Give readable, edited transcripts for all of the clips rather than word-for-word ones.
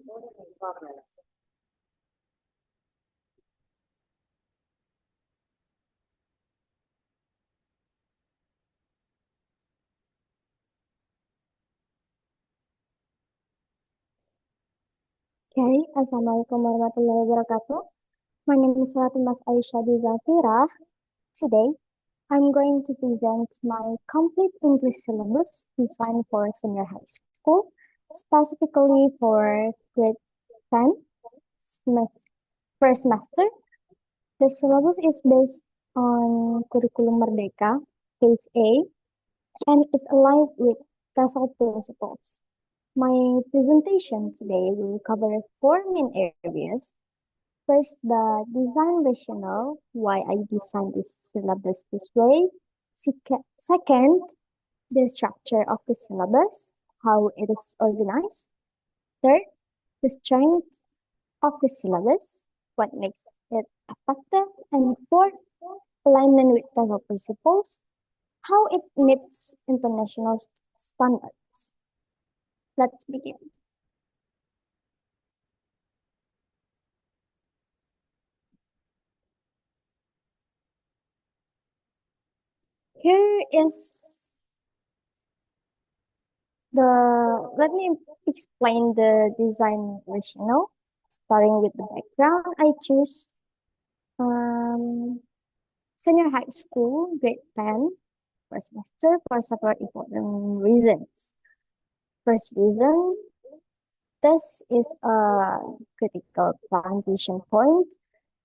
Okay, Assalamualaikum warahmatullahi wabarakatuh. My name is Fatimas Aisyah Dizafira. Today, I'm going to present my complete English syllabus designed for senior high school, specifically for grade 10 semes- first semester. The syllabus is based on Curriculum Merdeka, Phase A, and is aligned with Tesol principles. My presentation today will cover four main areas. First, the design rationale, why I designed this syllabus this way. Second, the structure of the syllabus, how it is organized. Third, the strength of the syllabus, what makes it effective. And fourth, alignment with federal principles, how it meets international standards. Let's begin. Here is let me explain the design rationale. Starting with the background, I choose um, senior high school, grade 10, first semester for several important reasons. First reason, this is a critical transition point.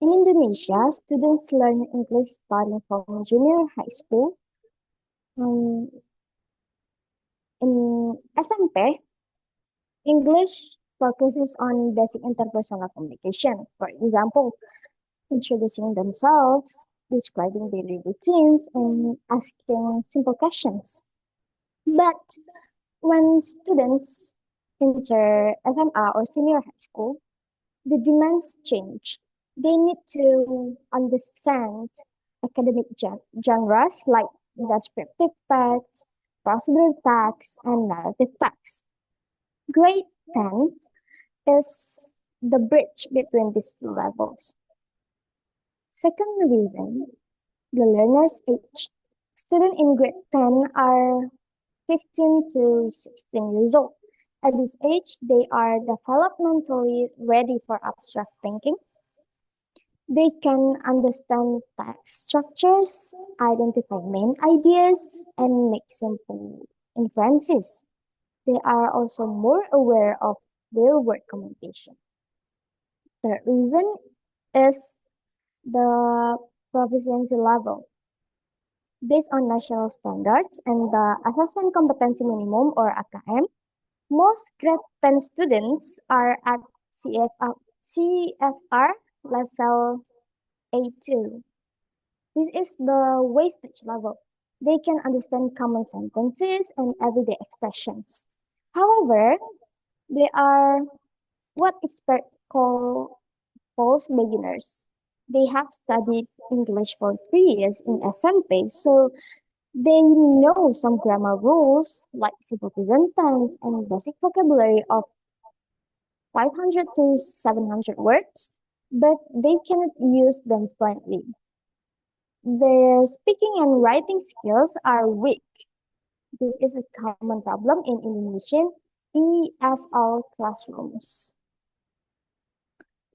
In Indonesia, students learn English starting from junior high school. Um, in SMP, English focuses on basic interpersonal communication. For example, introducing themselves, describing daily routines, and asking simple questions. But when students enter SMA or senior high school, the demands change. They need to understand academic genres like descriptive text, procedural text, and narrative text. Grade 10 is the bridge between these two levels. Second reason, the learner's age. Students in grade 10 are 15 to 16 years old. At this age, they are developmentally ready for abstract thinking. They can understand text structures, identify main ideas, and make simple inferences. They are also more aware of real-world communication. Third reason is the proficiency level. Based on national standards and the Assessment Competency Minimum or AKM, most grade 10 students are at CFR level A2. This is the wastage level. They can understand common sentences and everyday expressions. However, they are what experts call false beginners. They have studied English for 3 years in SMP, so they know some grammar rules like simple present tense and basic vocabulary of 500 to 700 words, but they cannot use them fluently. Their speaking and writing skills are weak. This is a common problem in Indonesian EFL classrooms.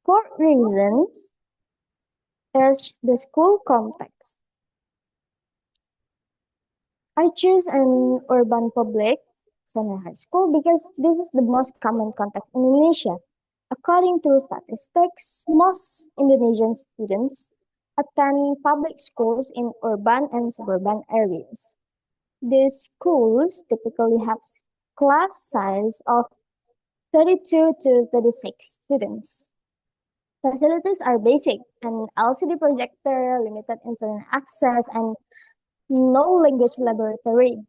Fourth reasons is the school context. I choose an urban public senior high school because this is the most common context in Indonesia. According to statistics, most Indonesian students attend public schools in urban and suburban areas. These schools typically have class size of 32 to 36 students. Facilities are basic, an LCD projector, limited internet access, and no language laboratory.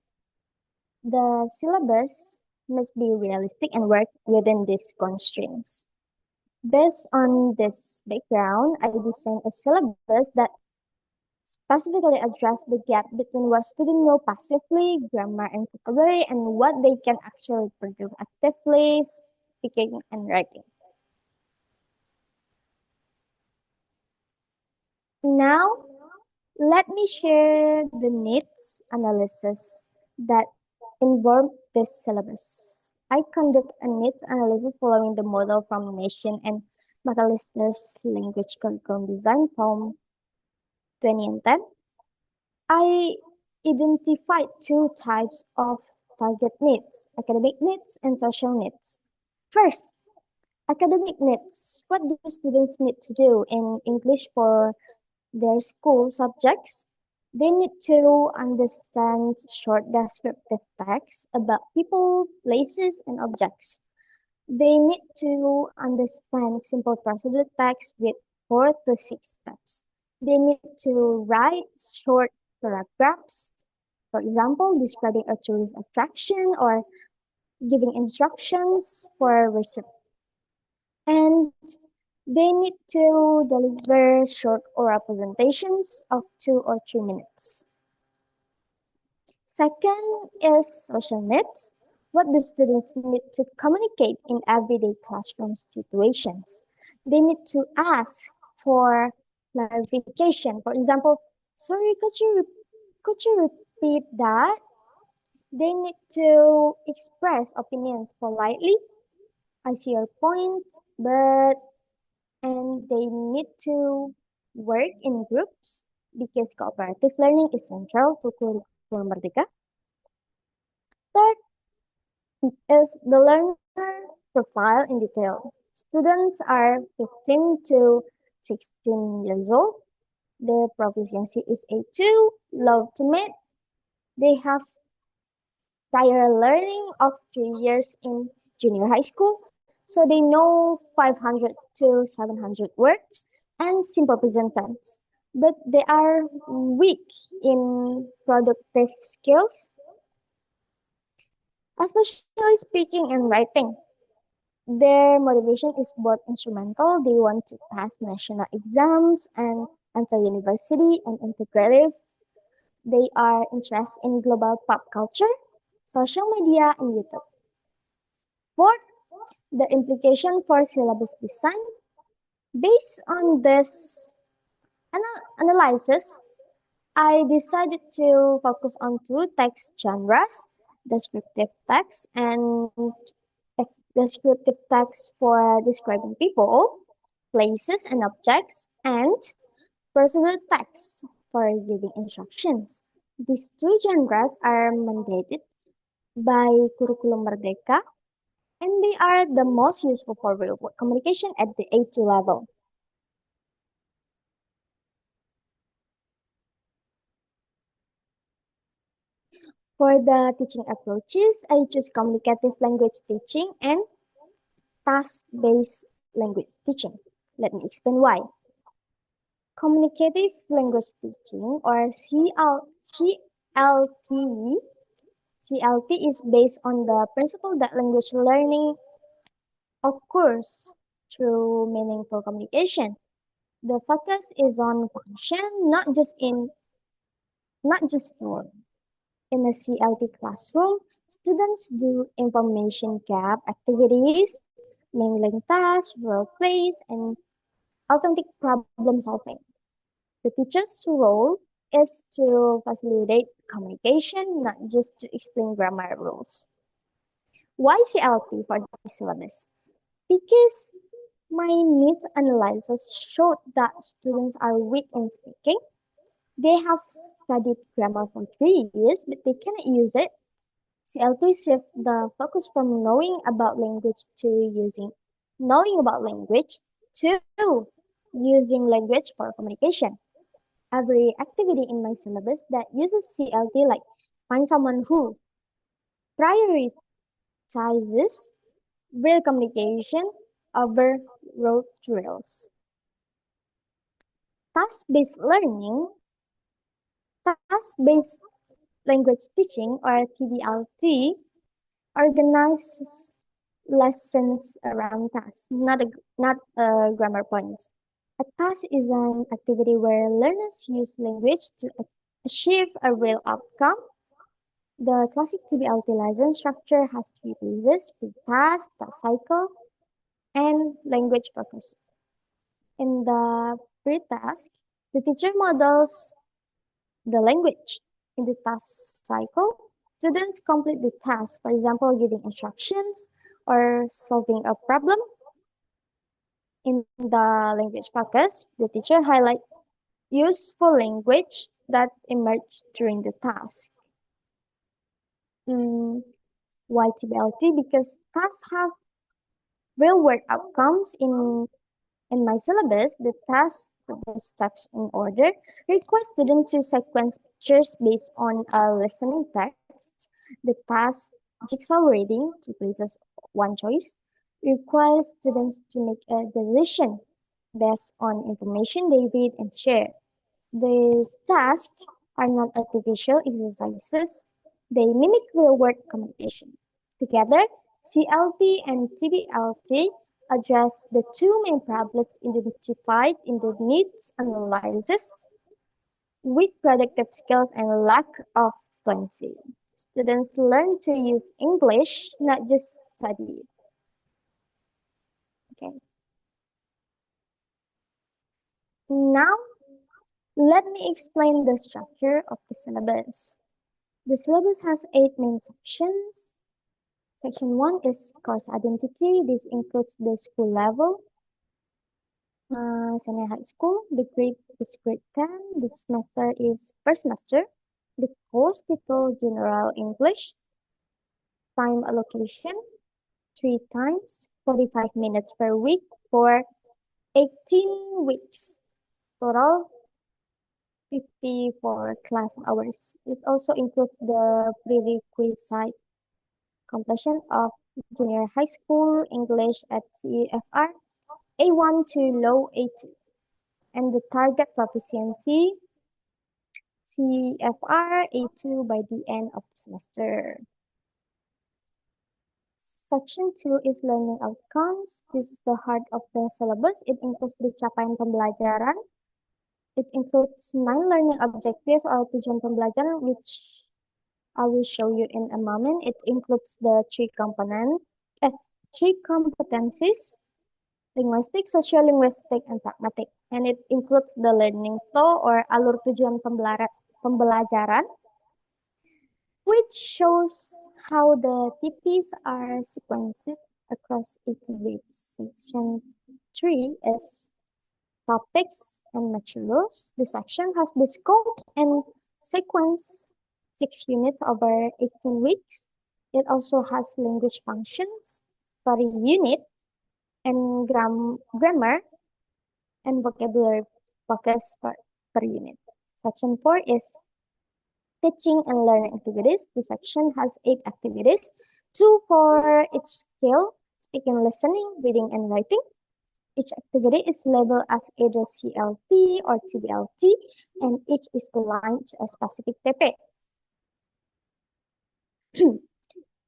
The syllabus must be realistic and work within these constraints. Based on this background, I designed a syllabus that specifically address the gap between what students know passively, grammar and vocabulary, and what they can actually produce actively, speaking, and writing. Now, let me share the needs analysis that involve this syllabus. I conduct a needs analysis following the model from Nation and McAllister's language curriculum design from 2010. I identified two types of target needs, academic needs and social needs. First, academic needs. What do students need to do in English for their school subjects? They need to understand short descriptive text about people, places, and objects. They need to understand simple procedure text with 4 to 6 steps. They need to write short paragraphs, for example, describing a tourist attraction or giving instructions for a receipt. And they need to deliver short oral presentations of 2 or 3 minutes. Second is social needs. What do students need to communicate in everyday classroom situations? They need to ask for clarification. For example, sorry, could you repeat that? They need to express opinions politely. I see your point, but and they need to work in groups because cooperative learning is central to Kurikulum Merdeka. Third is the learner profile in detail. Students are 15 to 16 years old. Their proficiency is A2, low to mid. They have prior learning of 3 years in junior high school, so they know 500 to 700 words and simple present tense. But they are weak in productive skills, especially speaking and writing. Their motivation is both instrumental. They want to pass national exams and enter university and integrative. They are interested in global pop culture, social media, and YouTube. Fourth, the implication for syllabus design. Based on this analysis, I decided to focus on two text genres, descriptive text and descriptive text for describing people, places, and objects, and procedure text for giving instructions. These two genres are mandated by Kurikulum Merdeka and they are the most useful for real-world communication at the A2 level. For the teaching approaches, I choose communicative language teaching and task-based language teaching. Let me explain why. Communicative language teaching or CLT is based on the principle that language learning occurs through meaningful communication. The focus is on function, not just form. In a CLT classroom, students do information gap activities, mingling tasks, role plays, and authentic problem solving. The teacher's role is to facilitate communication, not just to explain grammar rules. Why CLT for the syllabus? Because my needs analysis showed that students are weak in speaking. They have studied grammar for 3 years, but they cannot use it. CLT shift the focus from knowing about language to using language for communication. Every activity in my syllabus that uses CLT, like find someone who prioritizes real communication over rote drills. Task-based learning, task-based language teaching or TDLT organizes lessons around tasks, not grammar points. A task is an activity where learners use language to achieve a real outcome. The classic TBLT lesson structure has three phases: pre-task, task cycle, and language focus. In the pre-task, the teacher models the language. In the task cycle, students complete the task, for example, giving instructions or solving a problem. In the language focus, the teacher highlights useful language that emerged during the task. Mm, why TBLT? Because tasks have real world outcomes. In my syllabus, the task with the steps in order requires students to sequence pictures based on a listening text. The task jigsaw reading, two places, one choice, requires students to make a decision based on information they read and share. These tasks are not artificial exercises, they mimic real world communication. Together, CLT and TBLT address the two main problems identified in the needs analysis: weak productive skills and lack of fluency. Students learn to use English, not just study it. Okay. Now, let me explain the structure of the syllabus. The syllabus has eight main sections. Section 1 is course identity. This includes the school level, senior high school. The grade is grade 10. The semester is first semester. The course title General English. Time allocation 3 times, 45 minutes per week for 18 weeks. Total 54 class hours. It also includes the prerequisite completion of junior high school English at CEFR A1 to low A2, and the target proficiency CEFR A2 by the end of the semester. Section 2 is learning outcomes. This is the heart of the syllabus. It includes the capaian pembelajaran. It includes 9 learning objectives or tujuan pembelajaran, which I will show you in a moment. It includes the three competencies: linguistic, sociolinguistic, and pragmatic. And it includes the learning flow or alur tujuan pembelajaran, which shows how the TPs are sequenced across 80 weeks. Section 3 is topics and materials. This section has the scope and sequence 6 units over 18 weeks. It also has language functions per unit and grammar and vocabulary focus per unit. Section 4 is teaching and learning activities. This section has 8 activities, 2 for each skill: speaking, listening, reading, and writing. Each activity is labeled as either CLT or TBLT, and each is aligned to a specific TP.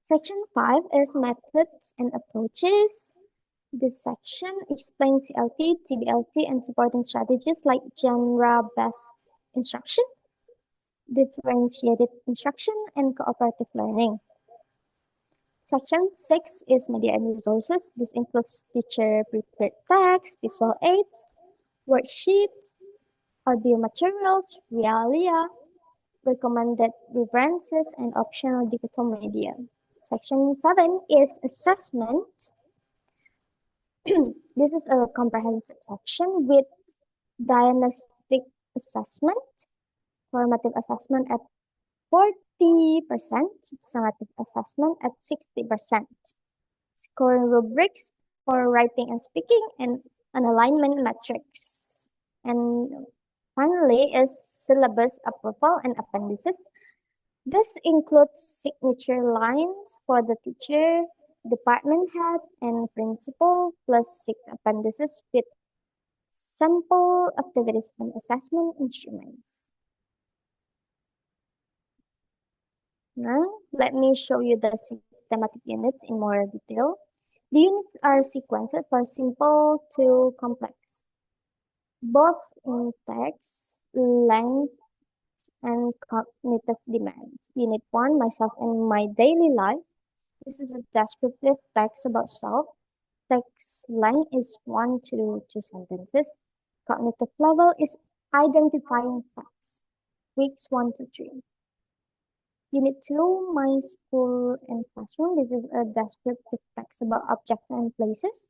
Section 5 is methods and approaches. This section explains CLT, TBLT, and supporting strategies like genre-based instruction, differentiated instruction, and cooperative learning. Section 6 is media and resources. This includes teacher-prepared text, visual aids, worksheets, audio materials, realia, recommended references, and optional digital media. Section 7 is assessment. This is a comprehensive section with diagnostic assessment, formative assessment at 40%, summative assessment at 60%, scoring rubrics for writing and speaking, and an alignment matrix. And finally is syllabus approval and appendices. This includes signature lines for the teacher, department head, and principal, plus 6 appendices with sample activities and assessment instruments. Now, let me show you the thematic units in more detail. The units are sequenced from simple to complex, both in text, length, and cognitive demands. Unit 1, myself and my daily life. This is a descriptive text about self. Text length is 1 to 2 sentences. Cognitive level is identifying facts. Weeks 1 to 3. Unit 2, my school and classroom. This is a descriptive text about objects and places.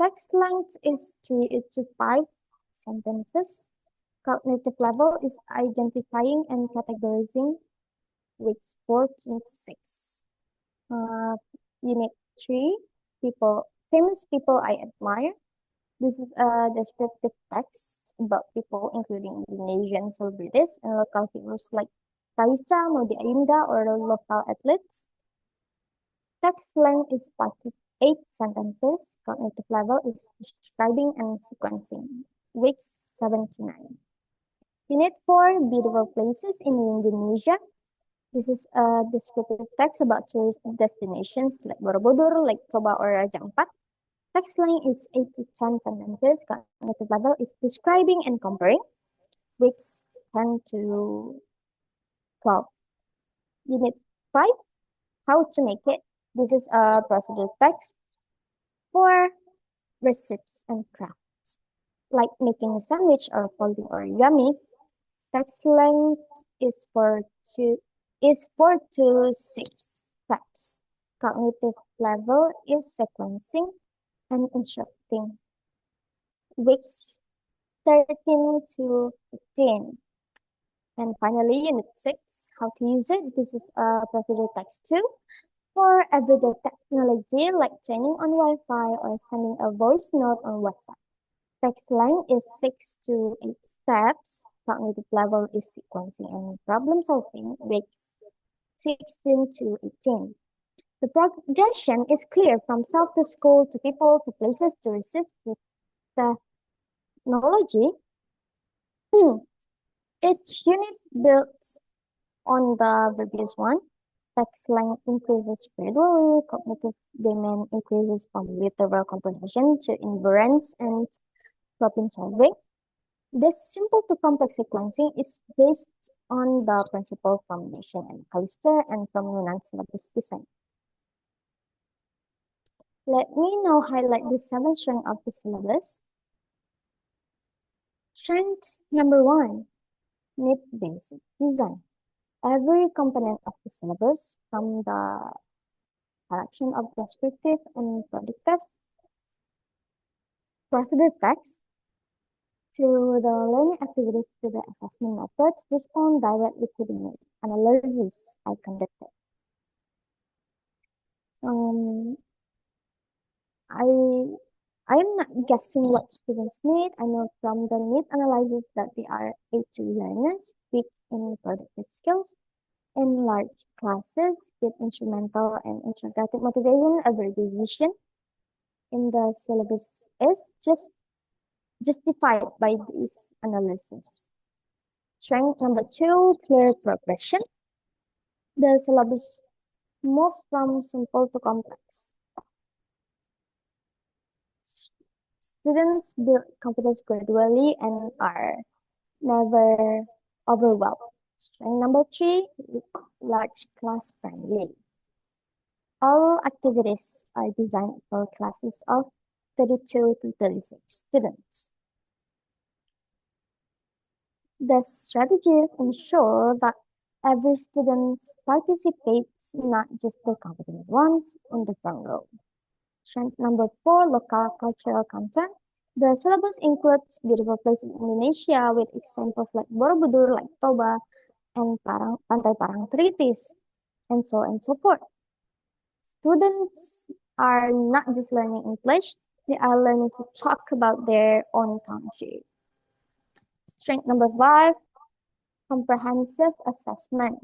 Text length is 3 to 5 sentences. Cognitive level is identifying and categorizing. Weeks 4 to 6. Uh, Unit 3, famous people I admire. This is a descriptive text about people, including Indonesian celebrities and local figures like Raisa, Modi Ayunda, or local athletes. Text length is 5 to 8 sentences. Cognitive level is describing and sequencing. Weeks 7 to 9. Unit 4, beautiful places in Indonesia. This is a descriptive text about tourist destinations like Borobudur, Lake Toba, or Raja Ampat. Text length is 8 to 10 sentences. Cognitive level is describing and comparing. Weeks 10 to 12. Unit 5, how to make it. This is a procedure text for recipes and crafts, like making a sandwich or folding origami. Text length is 4 to 6 steps. Cognitive level is sequencing and instructing. Weeks 13 to 15. And finally, Unit 6, how to use it. This is a procedure text too for everyday technology like turning on Wi-Fi or sending a voice note on WhatsApp. Text length is 6 to 8 steps. Cognitive level is sequencing and problem solving. Weeks 16 to 18. The progression is clear from self to school to people to places to receipts to technology. Each unit builds on the previous one. Text length increases gradually. Cognitive demand increases from literal comprehension to inference and problem solving. This simple to complex sequencing is based on the principle from Nation and Callister and from Yunan syllabus design. Let me now highlight the 7th strength of the syllabus. Strength number 1, need-based design. Every component of the syllabus, from the collection of descriptive and predictive procedure text to the learning activities to the assessment methods, respond directly to the analysis I conducted. I am not guessing what students need. I know from the need analysis that they are A2 learners, weak in productive skills, in large classes with instrumental and integrated motivation. Every decision in the syllabus is justified by this analysis. Strength number 2, clear progression. The syllabus moves from simple to complex. Students build confidence gradually and are never overwhelmed. Strength number 3, large class friendly. All activities are designed for classes of 32 to 36 students. The strategies ensure that every student participates, not just the competent ones in the front row. Strength number 4, local cultural content. The syllabus includes beautiful places in Indonesia with examples like Borobudur, like Toba, and Pantai Parangtritis, and so on and so forth. Students are not just learning English, they are learning to talk about their own country. Strength number 5, comprehensive assessment.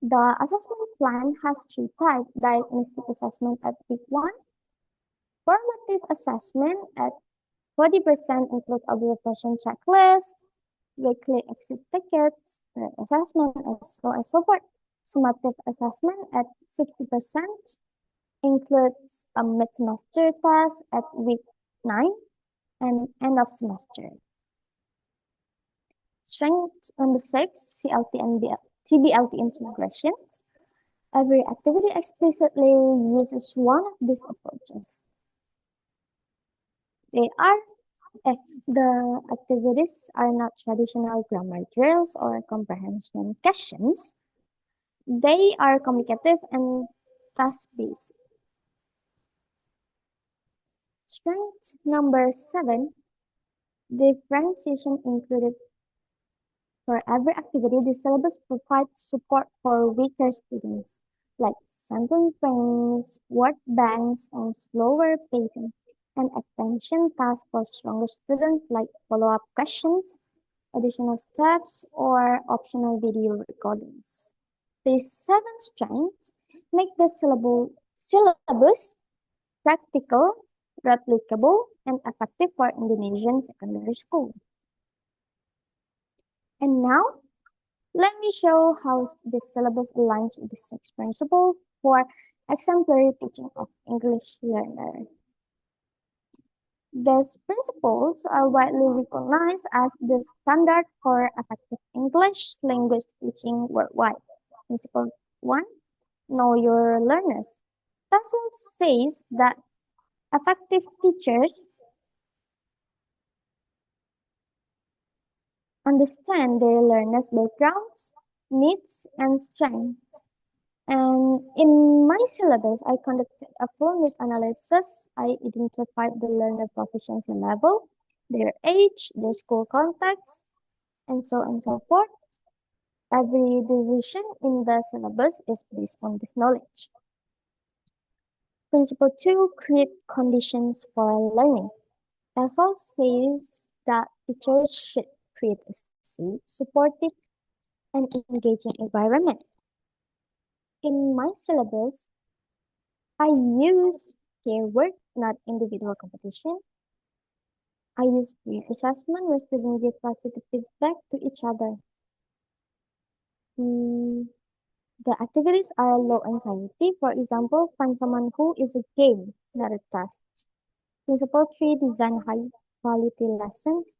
The assessment plan has 3 types: diagnostic assessment at week 1, formative assessment at 40% include observation checklist, weekly exit tickets, assessment, and so on and so forth. Summative assessment at 60% includes a mid-semester test at week 9 and end of semester. Strength number six, CLT and TBLT integrations. Every activity explicitly uses one of these approaches. They are the activities are not traditional grammar drills or comprehension questions. They are communicative and task-based. Strength number seven, differentiation included. For every activity, the syllabus provides support for weaker students, like sentence frames, word banks, and slower pacing, and attention tasks for stronger students, like follow-up questions, additional steps, or optional video recordings. These seven strengths make the syllabus practical, replicable, and effective for Indonesian secondary school. And now, let me show how the syllabus aligns with the six principles for exemplary teaching of English learner. These principles are widely recognized as the standard for effective English language teaching worldwide. Principle 1. Know your learners. Tesol says that effective teachers understand their learners' backgrounds, needs, and strengths. And in my syllabus, I conducted a full need analysis. I identified the learner proficiency level, their age, their school context, and so on and so forth. Every decision in the syllabus is based on this knowledge. Principle 2, create conditions for learning. Tesol says that teachers should create a safe, supportive, and engaging environment. In my syllabus, I use peer work, not individual competition. I use peer assessment where students give positive feedback to each other. Mm, the activities are low anxiety. For example, find someone who is a game, not a task. Principle 3, design high quality lessons.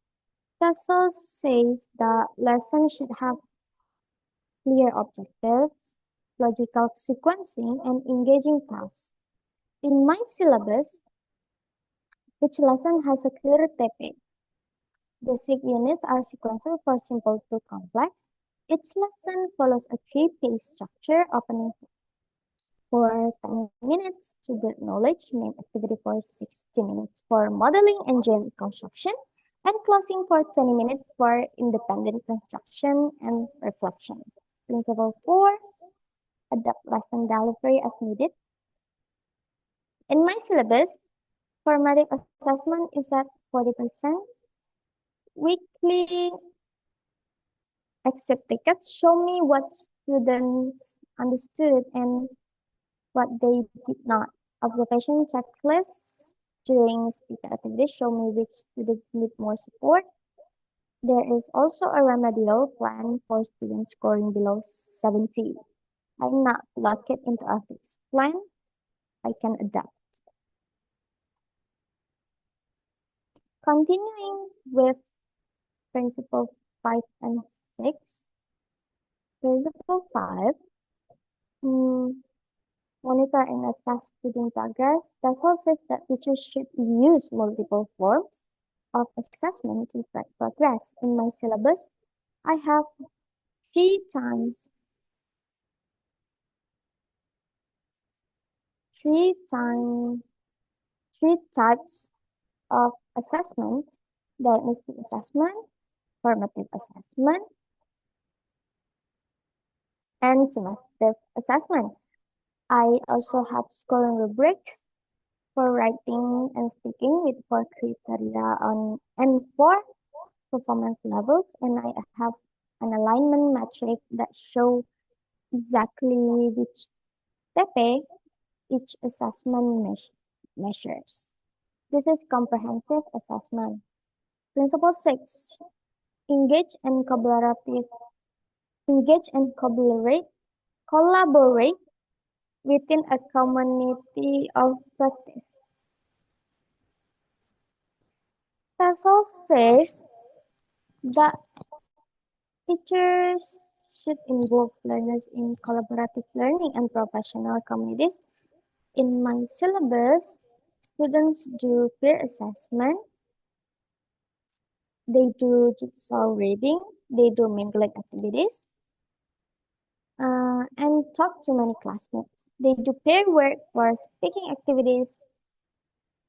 Tesol says that lessons should have clear objectives, logical sequencing, and engaging tasks. In my syllabus, each lesson has a clear TP. Basic units are sequential for simple to complex. Each lesson follows a three-phase structure, opening for 10 minutes to build knowledge, main activity for 60 minutes for modeling and joint construction, and closing for 20 minutes for independent construction and reflection. Principle 4, adapt lesson delivery as needed. In my syllabus, formative assessment is at 40%. Weekly exit tickets show me what students understood and what they did not. Observation checklists during speaker activities show me which students need more support. There is also a remedial plan for students scoring below 70. I'm not locked into a fixed plan. I can adapt. Continuing with principle 5 and 6. Principle 5. Monitor and assess student progress. Tesol says that teachers should use multiple forms of assessment to track progress. In my syllabus, I have three times, three time, three types of assessment: diagnostic assessment, formative assessment, and summative assessment. I also have scoring rubrics for writing and speaking with four criteria on and four performance levels, and I have an alignment metric that show exactly which TP each assessment measures. This is comprehensive assessment. Principle 6. Engage and collaborate within a community of practice. Tesol says that Teachers should involve learners in collaborative learning and professional communities. In my syllabus, students do peer assessment, they do jigsaw reading, they do mingling activities, and talk to many classmates. They do pair work for speaking activities,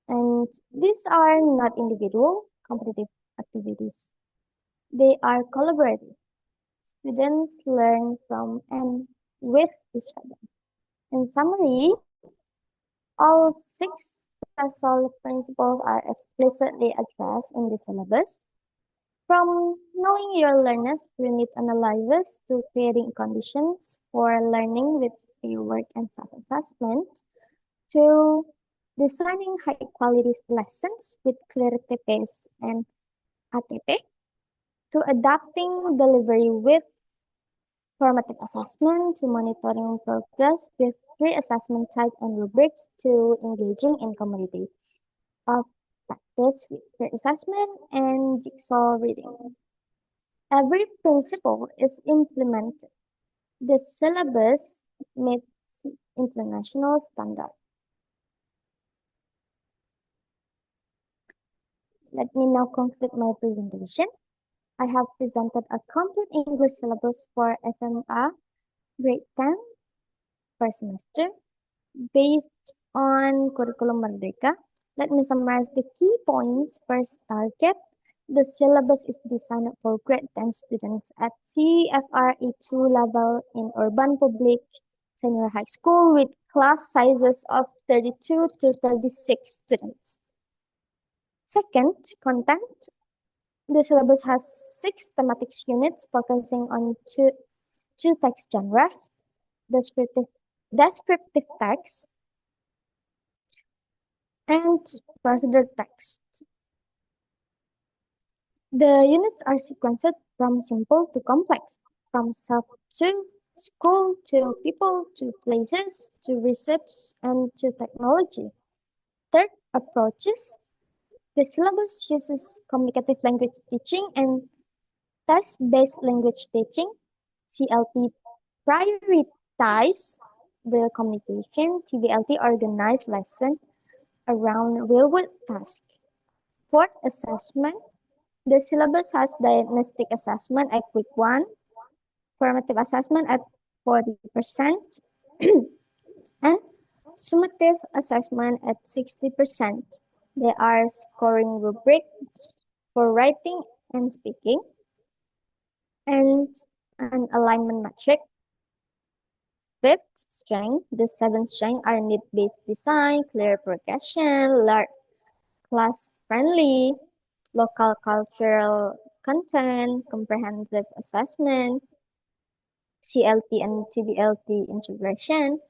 and these are not individual competitive activities. They are collaborative. Students learn from and with each other. In summary, all six Tesol principles are explicitly addressed in the syllabus. From knowing your learners' unit analysis to creating conditions for learning with fieldwork and self-assessment to designing high-quality lessons with clear TPs and ATP to adapting delivery with formative assessment to monitoring progress with pre-assessment type and rubrics to engaging in community of practice with pre-assessment and jigsaw reading. Every principle is implemented. The syllabus meets international standards. Let me now conclude my presentation. I have presented a complete English syllabus for SMA grade 10 first semester based on Curriculum Merdeka. Let me summarize the key points. First, target. The syllabus is designed for grade 10 students at CFR A2 level in urban public senior high school with class sizes of 32 to 36 students. Second, content. The syllabus has 6 thematic units focusing on two text genres, descriptive, descriptive text and procedure text. The units are sequenced from simple to complex, from self to school to people to places to research and to technology. Third, approaches. The syllabus uses communicative language teaching and test-based language teaching. CLP prioritize real communication. TBLT organize lesson around real-world tasks. Fourth, assessment. The syllabus has diagnostic assessment at week 1, formative assessment at 40%, and summative assessment at 60%. There are scoring rubric for writing and speaking, and an alignment metric. Fifth, strength. The 7 strengths are need-based design, clear progression, large class-friendly, local cultural content, comprehensive assessment, CLT and TBLT integration,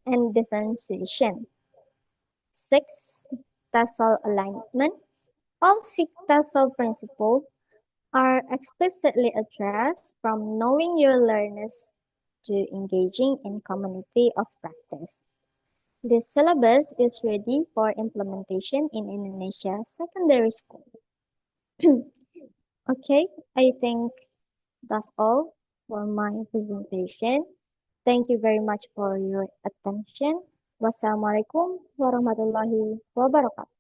and differentiation. 6. Tesol alignment. All 6 Tesol principles are explicitly addressed from knowing your learners to engaging in community of practice. This syllabus is ready for implementation in Indonesia secondary school. Okay, I think that's all for my presentation. Thank you very much for your attention. Wassalamualaikum warahmatullahi wabarakatuh.